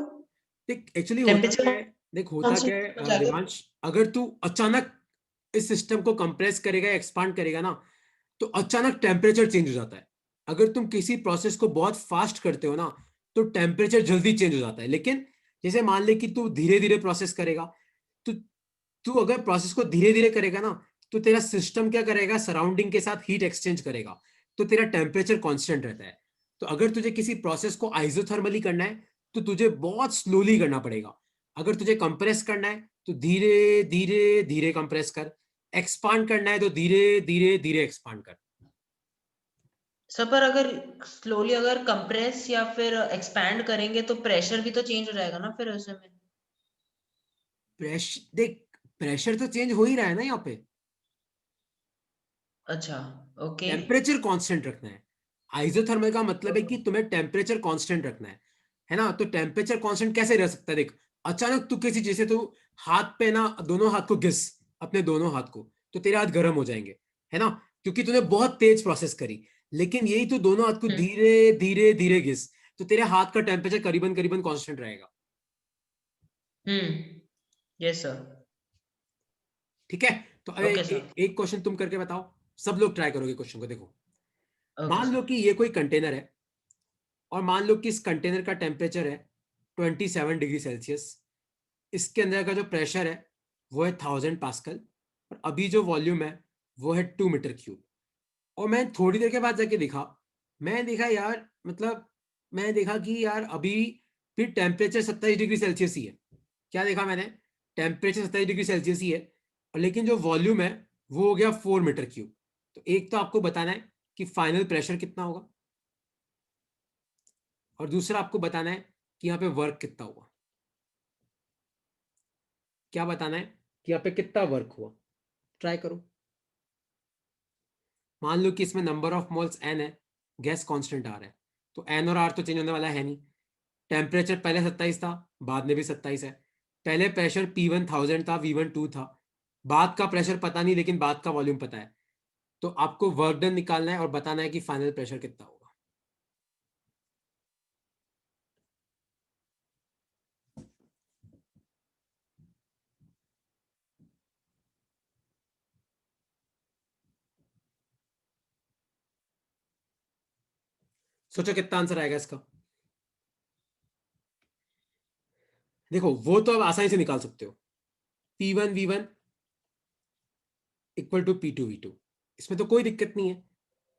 Speaker 1: देख एक्चुअली होता
Speaker 3: टेम्परेचर
Speaker 1: क्या है, देख होता क्या
Speaker 3: हो
Speaker 1: है
Speaker 3: जाएगा।
Speaker 1: देवांश, अगर तू अचानक इस सिस्टम को कंप्रेस करेगा, एक्सपांड करेगा ना, तो अचानक टेम्परेचर चेंज हो जाता है। अगर तुम किसी प्रोसेस को बहुत फास्ट करते हो ना, तो टेम्परेचर जल्दी चेंज हो जाता है। लेकिन जैसे मान ले कि तू धीरे धीरे प्रोसेस करेगा, तो तू अगर प्रोसेस को धीरे धीरे करेगा ना, तो तेरा सिस्टम क्या करेगा, सराउंडिंग के साथ हीट एक्सचेंज करेगा, तो तेरा टेम्परेचर कांस्टेंट रहता है। तो अगर तुझे किसी प्रोसेस को आइसोथर्मली करना है, तो तुझे बहुत स्लोली करना पड़ेगा। अगर तुझे कंप्रेस करना है, तो धीरे धीरे धीरे कंप्रेस कर। एक्सपांड करना है तो धीरे धीरे धीरे एक्सपांड कर।
Speaker 3: सर पर अगर स्लोली अगर कंप्रेस या फिर एक्सपैंड करेंगे तो प्रेशर भी तो चेंज हो जाएगा ना फिर उसमें।
Speaker 1: प्रेशर देख, प्रेशर तो चेंज हो ही रहा है ना यहाँ पे,
Speaker 3: अच्छा, ओके।
Speaker 1: टेम्परेचर कांस्टेंट रखना है। आइसोथर्मल का मतलब है कि तुम्हें टेम्परेचर कांस्टेंट रखना है ना। तो टेम्परेचर कांस्टेंट कैसे रह सकता है, देख अचानक तू किसी, जैसे तू हाथ पे ना दोनों हाथ को घिस, अपने दोनों हाथ को, तो तेरे हाथ गर्म हो जाएंगे, है ना, क्योंकि तूने बहुत तेज प्रोसेस करी। लेकिन यही तू दोनों हाथ को धीरे धीरे धीरे घिस, तो तेरे हाथ का टेम्परेचर करीबन करीबन कांस्टेंट रहेगा।
Speaker 3: Yes sir.
Speaker 1: ठीक है, तो अरे
Speaker 3: ओके सर।
Speaker 1: एक क्वेश्चन तुम करके बताओ, सब लोग ट्राई करोगे क्वेश्चन को। देखो,
Speaker 3: ओके
Speaker 1: मान लो
Speaker 3: सर।
Speaker 1: कि ये कोई कंटेनर है, और मान लो कि इस कंटेनर का टेम्परेचर है 27 डिग्री सेल्सियस। इसके अंदर का जो प्रेशर है वो है 1000 पास्कल, और अभी जो वॉल्यूम है वो है 2 मीटर क्यूब। और मैं थोड़ी देर के बाद जाके देखा, मैं देखा यार, मतलब मैं देखा कि यार अभी फिर टेम्परेचर 27 डिग्री सेल्सियस ही है। क्या देखा मैंने, टेम्परेचर 27 डिग्री सेल्सियस ही है, और लेकिन जो वॉल्यूम है वो हो गया 4 मीटर क्यूब। तो एक तो आपको बताना है कि फाइनल प्रेशर कितना होगा, और दूसरा आपको बताना है कि यहाँ पे वर्क कितना हुआ। क्या बताना है कि यहाँ पे कितना वर्क हुआ, ट्राई करो। मान लो कि इसमें नंबर ऑफ मोल्स n है, गैस कांस्टेंट r है, तो n और r तो चेंज होने वाला है नहीं। टेम्परेचर पहले 27 था, बाद में भी 27 है। पहले प्रेशर P1 1000 था, V1 2 था। बाद का प्रेशर पता नहीं, लेकिन बाद का वॉल्यूम पता है। तो आपको वर्क डन निकालना है और बताना है कि फाइनल प्रेशर कितना होगा। सोचो कितना आंसर आएगा इसका। देखो वो तो आप आसानी से निकाल सकते हो, P1V1 इक्वल टू P2V2, इसमें तो कोई दिक्कत नहीं है।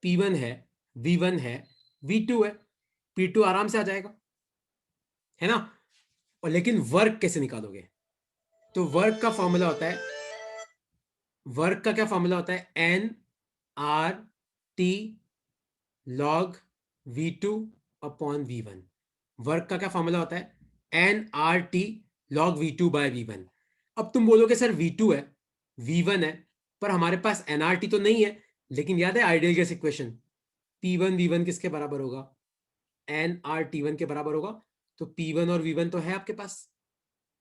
Speaker 1: P1 है, V1 है, V2 है, P2 आराम से आ जाएगा, है ना। और लेकिन वर्क कैसे निकालोगे, तो वर्क का फॉर्मूला होता है, वर्क का क्या फॉर्मूला होता है, N R T log V2 upon V1। Work का क्या फॉर्मूला होता है, N R T log V2 by V1। अब तुम बोलोगे सर V2 है, V1 है, पर हमारे पास nRT तो नहीं है। लेकिन याद है ideal gas equation, P1 V1 किसके बराबर होगा, nRT1 के बराबर होगा। तो P1 और V1 तो है आपके पास,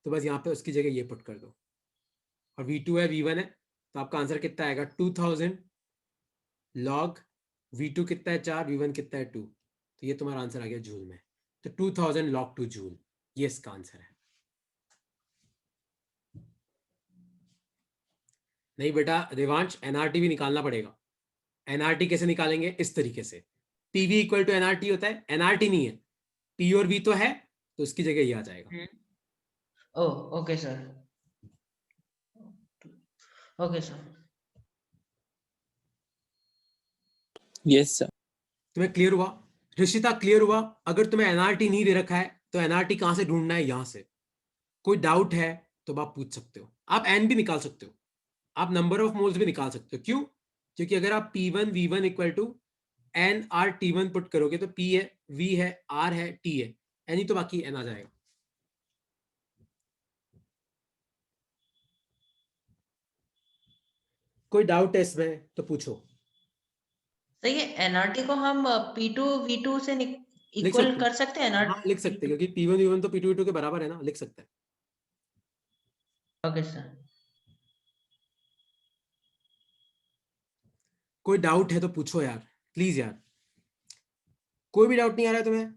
Speaker 1: तो बस यहाँ पे उसकी जगह ये पुट कर दो, और V2 है V1 है, तो आपका आंसर कितना आएगा, 2000 लॉग V2 कितना है 4, V1 कितना है 2। तो ये तुम्हारा आंसर आ गया जूल में। तो 2000 लॉग 2 जूल, ये इसका आंसर है। नहीं बेटा देवांश, एनआरटी भी निकालना पड़ेगा। एनआरटी कैसे निकालेंगे, इस तरीके से, पीवी इक्वल टू एनआरटी होता है, एनआरटी नहीं है, पी और वी तो है, तो उसकी जगह ये आ जाएगा।
Speaker 3: Okay sir. Okay sir.
Speaker 5: Yes sir.
Speaker 1: तुम्हें क्लियर हुआ, ऋषिता क्लियर हुआ। अगर तुम्हें एनआरटी नहीं दे रखा है तो एनआरटी कहां से ढूंढना है, यहां से। कोई डाउट है तो आप पूछ सकते हो। आप एन भी निकाल सकते हो, आप नंबर ऑफ मोल्स भी निकाल सकते हो। क्यों, क्योंकि अगर आप P1V1 equal to nRT1 put करोगे, तो P है, V है, R है, T है, एन ही तो बाकी एन आ जाएगा। कोई डाउट है इसमें तो पूछो।
Speaker 3: तो ये एनआरटी को हम P2 V2 से
Speaker 1: लिख
Speaker 3: इक्वल
Speaker 1: सकते
Speaker 3: कर सकते हैं
Speaker 1: हैं, हाँ लिख सकते हैं, क्योंकि P1 V1 तो P2 V2 के बराबर है ना, लिख सकते हैं।
Speaker 3: Okay sir.
Speaker 1: कोई डाउट है तो पूछो यार, प्लीज यार। कोई भी डाउट नहीं आ रहा है तुम्हें?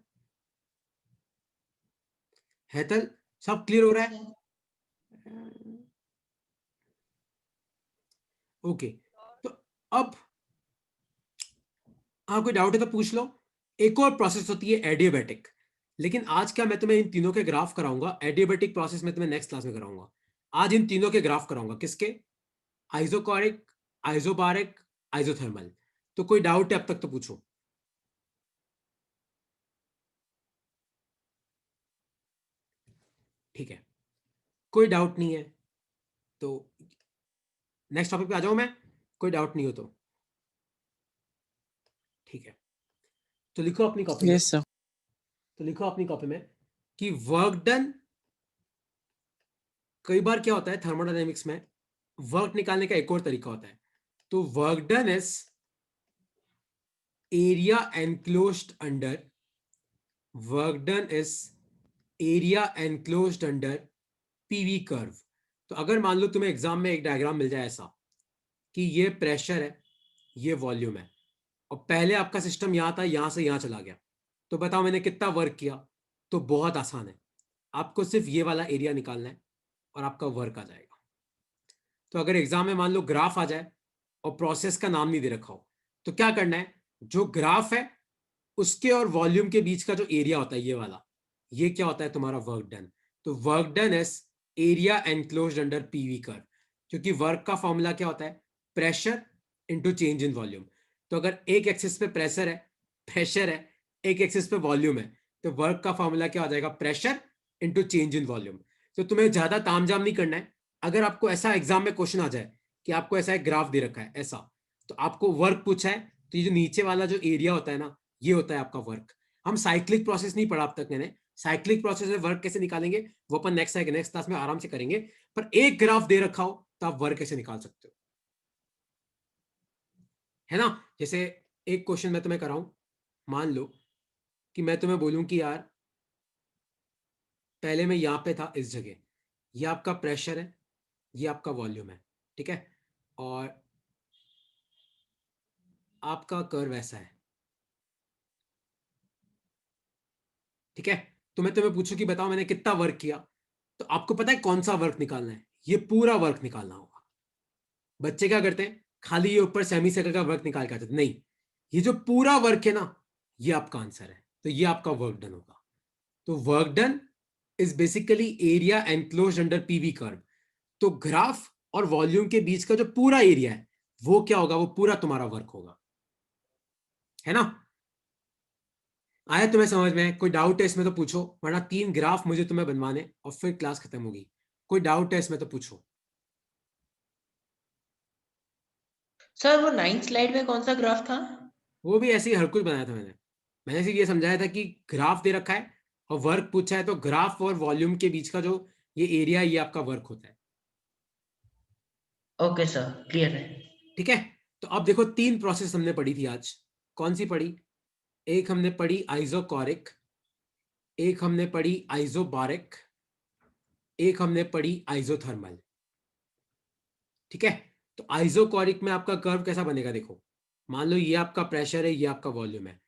Speaker 1: हेतल सब क्लियर हो रहा है? ओके, तो अब हाँ कोई डाउट है तो पूछ लो। एक और प्रोसेस होती है एडियाबैटिक, लेकिन आज क्या मैं तुम्हें इन तीनों के ग्राफ कराऊंगा। एडियाबैटिक प्रोसेस में तुम्हें नेक्स्ट क्लास में कराऊंगा। आज इन तीनों के ग्राफ कराऊंगा। किसके? Isochoric, isobaric, isothermal. तो कोई डाउट है अब तक तो पूछो। ठीक है, कोई डाउट नहीं है तो नेक्स्ट टॉपिक पे आ जाऊं मैं, कोई डाउट नहीं हो तो। ठीक है, तो लिखो अपनी कॉपी में,
Speaker 5: यस सर।
Speaker 1: तो लिखो अपनी कॉपी में कि वर्क डन। कई बार क्या होता है थर्मोडायनेमिक्स में, वर्क निकालने का एक और तरीका होता है। तो work done is area enclosed under, work done is area enclosed under PV curve. तो अगर मान लो तुम्हें एग्जाम में एक डायग्राम मिल जाए ऐसा कि ये प्रेशर है, ये वॉल्यूम है, और पहले आपका सिस्टम यहां था, यहां से यहां चला गया, तो बताओ मैंने कितना वर्क किया। तो बहुत आसान है, आपको सिर्फ ये वाला एरिया निकालना है और आपका वर्क आ जाएगा। तो अगर एग्जाम में मान लो ग्राफ आ जाए और प्रोसेस का नाम नहीं दे रखा हो, तो क्या करना है, जो ग्राफ है उसके और वॉल्यूम के बीच का जो एरिया होता है ये वाला, ये क्या होता है तुम्हारा वर्क डन। तो work done is area enclosed under PV curve, क्योंकि वर्क का फॉर्मूला क्या होता है, pressure into change in volume. तो अगर एक एक्सिस पे प्रेशर है, एक एक्सिस पे वॉल्यूम है, तो वर्क का फॉर्मूला क्या हो जाएगा, pressure into change in volume. तो तुम्हें ज्यादा तामझाम नहीं करना है। अगर आपको ऐसा एग्जाम में क्वेश्चन आ जाए कि आपको ऐसा एक ग्राफ दे रखा है ऐसा, तो आपको वर्क पूछा है, तो ये जो नीचे वाला जो एरिया होता है ना, ये होता है आपका वर्क। हम साइक्लिक प्रोसेस नहीं पढ़ा अब तक मैंने, साइक्लिक प्रोसेस में वर्क कैसे निकालेंगे वो अपन नेक्स्ट क्लास में आराम से करेंगे। पर एक ग्राफ दे रखा हो तो आप वर्क कैसे निकाल सकते हो, है ना। जैसे एक क्वेश्चन मैं तुम्हें कराऊं, मान लो कि मैं तुम्हें बोलूं कि यार पहले मैं यहां पे था इस जगह, ये आपका प्रेशर है, ये आपका वॉल्यूम है, ठीक है, और आपका कर्व ऐसा है, ठीक है। तो मैं तुम्हें पूछूं कि बताओ मैंने कितना वर्क किया, तो आपको पता है कौन सा वर्क निकालना है, ये पूरा वर्क निकालना होगा। बच्चे क्या करते हैं, खाली ये ऊपर सेमी सर्कल का वर्क निकाल के आते हैं, नहीं, ये जो पूरा वर्क है ना, ये आपका आंसर है, तो ये आपका वर्क डन होगा। तो work done is basically area enclosed under PV curve. तो ग्राफ और वॉल्यूम के बीच का जो पूरा एरिया है वो क्या होगा, वो पूरा तुम्हारा वर्क होगा, है ना। आया तुम्हें समझ में? कोई डाउट है इसमें तो पूछो, वरना 3 ग्राफ मुझे तुम्हें बनवाने और फिर क्लास खत्म होगी। कोई डाउट है इसमें तो पूछो।
Speaker 3: सर वो 9th स्लाइड में कौन सा ग्राफ था?
Speaker 1: वो भी ऐसे ही हर कुछ बनाया था मैंने सिर्फ ये समझाया था कि ग्राफ दे रखा है और वर्क पूछा है, तो ग्राफ और वॉल्यूम के बीच का जो ये एरिया है ये आपका वर्क होता है।
Speaker 3: ओके सर, क्लियर है।
Speaker 1: ठीक है, तो अब देखो 3 प्रोसेस हमने पढ़ी थी आज। कौन सी पढ़ी? एक हमने पढ़ी आइसोकोरिक, एक हमने पढ़ी आइसोबारिक, एक हमने पढ़ी आइसोथर्मल। ठीक है, तो आइसोकोरिक में आपका कर्व कैसा बनेगा, देखो मान लो ये आपका प्रेशर है, ये आपका वॉल्यूम है।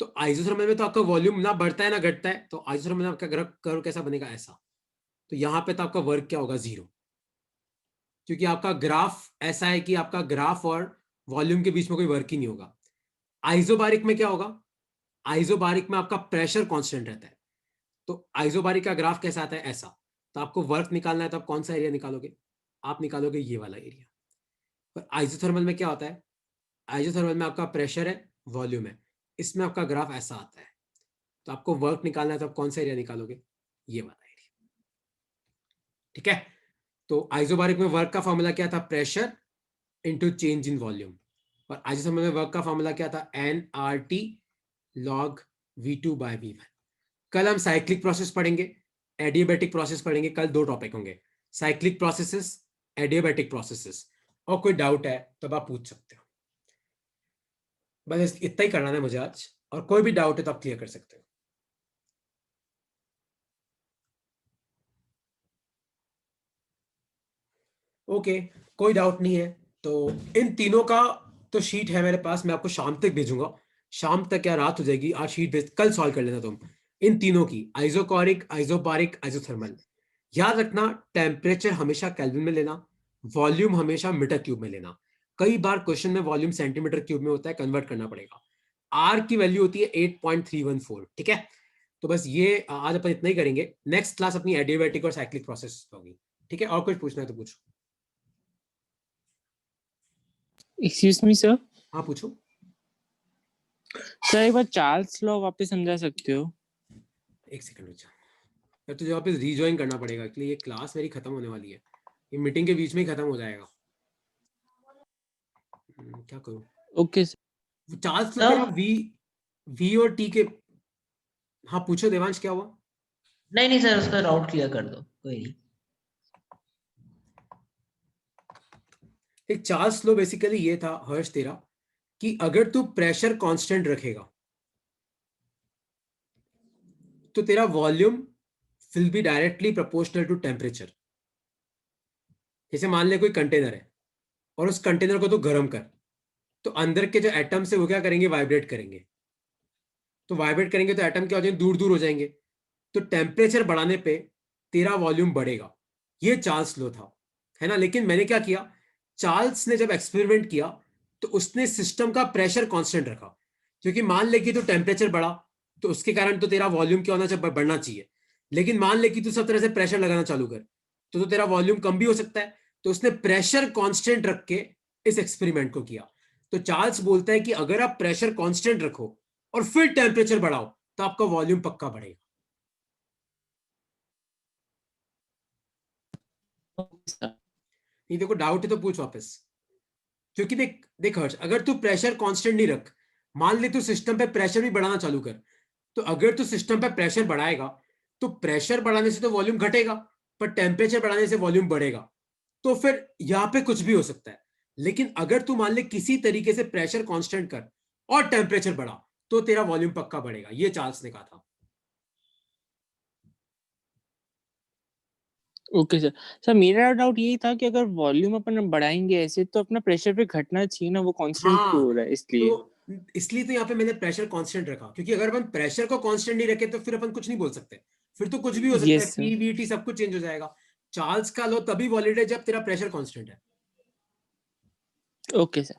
Speaker 1: तो आइसोथर्मल में तो आपका वॉल्यूम ना बढ़ता है ना घटता है, तो आइसोथर्मल में आपका कर्व कैसा बनेगा, ऐसा। तो यहां पे तो आपका वर्क क्या होगा, 0, क्योंकि आपका ग्राफ ऐसा है कि आपका ग्राफ और वॉल्यूम के बीच में कोई वर्क ही नहीं होगा। आइसोबारिक में क्या होगा, आइसोबारिक में आपका प्रेशर कांस्टेंट रहता है। तो आइसोबारिक का ग्राफ कैसा आता है, ऐसा। तो आपको वर्क निकालना है तो आप कौन सा एरिया निकालोगे, आप निकालोगे ये वाला एरिया। पर आइसोथर्मल में क्या होता है, आइसोथर्मल में आपका प्रेशर है, वॉल्यूम है, इसमें आपका ग्राफ ऐसा आता है। तो आपको वर्क निकालना है तो आप कौन सा एरिया निकालोगे, ये वाला एरिया। ठीक है, तो आइसोबारिक में वर्क का फॉर्मूला क्या था, pressure into change in volume. और आइसोथर्मल में वर्क का फॉर्मूला क्या था, nRT log V2/V1। कल हम साइक्लिक प्रोसेस पढ़ेंगे, एडियाबैटिक प्रोसेस पढ़ेंगे। कल 2 टॉपिक होंगे, साइक्लिक प्रोसेसेस, एडियाबैटिक प्रोसेसेस। और कोई डाउट है तो आप पूछ सकते हो। बस इतना ही करना है मुझे आज, और कोई भी डाउट है तो आप क्लियर कर सकते हो। ओके, कोई डाउट नहीं है तो इन तीनों का तो शीट है मेरे पास, मैं आपको शाम तक भेजूंगा। शाम तक क्या रात हो जाएगी, आज शीट भेज, कल सॉल्व कर लेना तुम इन तीनों की, आइसोकोरिक, आइसोबारिक, आइसोथर्मल। याद रखना टेम्परेचर हमेशा केल्विन में लेना, वॉल्यूम हमेशा मीटर क्यूब में लेना। कई बार क्वेश्चन में वॉल्यूम सेंटीमीटर क्यूब में होता है, कन्वर्ट करना पड़ेगा। आर की वैल्यू होती है 8.314, ठीक है। तो बस ये आज अपन इतना ही करेंगे। नेक्स्ट क्लास अपनी एडियाबैटिक और साइक्लिक प्रोसेस होगी, ठीक है। और कुछ पूछना है तो पूछो।
Speaker 5: एक्सक्यूज मी सर,
Speaker 1: हाँ पूछो।
Speaker 5: सर एक बार चार्ल्स लॉ वापस समझा सकते हो?
Speaker 1: एक सेकंड रुक जा, फिर तुझे वापस रीजॉइन करना पड़ेगा, इसलिए ये क्लास मेरी खत्म होने वाली है, ये मीटिंग के बीच में ही खत्म हो जाएगा। क्या करूं?
Speaker 5: Okay sir.
Speaker 1: चार्ल्स लॉ तेरा वी और टी के। हाँ पूछो देवांश, क्या हुआ?
Speaker 3: नहीं सर, उसका डाउट क्लियर कर दो, कोई नहीं।
Speaker 1: एक चार्ल्स लॉ बेसिकली ये था हर्ष तेरा, कि अगर तू प्रेशर कांस्टेंट रखेगा तो तेरा volume will be directly proportional to temperature. जैसे मान ले कोई कंटेनर है और उस कंटेनर को तू गर्म कर, तो अंदर के जो एटम्स है वो क्या करेंगे, वाइब्रेट करेंगे। तो वाइब्रेट करेंगे तो एटम क्या हो जाएंगे, दूर दूर हो जाएंगे। तो टेम्परेचर बढ़ाने पे तेरा वॉल्यूम बढ़ेगा। ये चार्ल्स लॉ था, है ना। लेकिन मैंने क्या किया, चार्ल्स ने जब एक्सपेरिमेंट किया तो उसने सिस्टम का प्रेशर कांस्टेंट रखा, क्योंकि मान ले कि तो टेम्परेचर बढ़ा तो उसके कारण तो तेरा वॉल्यूम क्या होना चाहिए, बढ़ना चाहिए। लेकिन मान ले कि तू सब तरह से प्रेशर लगाना चालू कर तो तेरा वॉल्यूम कम भी हो सकता है। तो उसने प्रेशर कांस्टेंट रख के इस एक्सपेरिमेंट को किया। तो चार्ल्स बोलता है कि अगर आप प्रेशर कांस्टेंट रखो और फिर टेम्परेचर बढ़ाओ तो आपका वॉल्यूम पक्का बढ़ेगा। नहीं देखो डाउट है तो पूछ वापस, क्योंकि देख देख हर्ष, अगर तू प्रेशर कांस्टेंट नहीं रख, मान ले तू सिस्टम पे प्रेशर भी बढ़ाना चालू कर, तो अगर तू सिस्टम पे प्रेशर बढ़ाएगा तो प्रेशर बढ़ाने से तो वॉल्यूम घटेगा, पर टेम्परेचर बढ़ाने से वॉल्यूम बढ़ेगा। तो फिर यहां पे कुछ भी हो सकता है। लेकिन अगर तू मान ले किसी तरीके से प्रेशर कांस्टेंट कर और टेम्परेचर बढ़ा तो तेरा वॉल्यूम पक्का बढ़ेगा। ये चार्ल्स ने कहा था।
Speaker 5: Okay sir. सर मेरा डाउट यही था कि अगर वॉल्यूम अपन बढ़ाएंगे ऐसे तो अपना प्रेशर पे घटना चाहिए ना, वो कांस्टेंट क्यों हो
Speaker 1: हाँ
Speaker 5: रहा है इसलिए।
Speaker 1: तो इसलिए तो यहाँ पे मैंने प्रेशर कांस्टेंट रखा, क्योंकि अगर अपन प्रेशर को कांस्टेंट नहीं रखे तो फिर अपन कुछ नहीं बोल सकते, फिर तो कुछ भी हो सकता है,
Speaker 5: yes sir.
Speaker 1: P V T सब कुछ चेंज हो जाएगा। चार्ल्स का लॉ तभी वैलिड है जब तेरा प्रेशर कांस्टेंट है।
Speaker 5: Okay sir.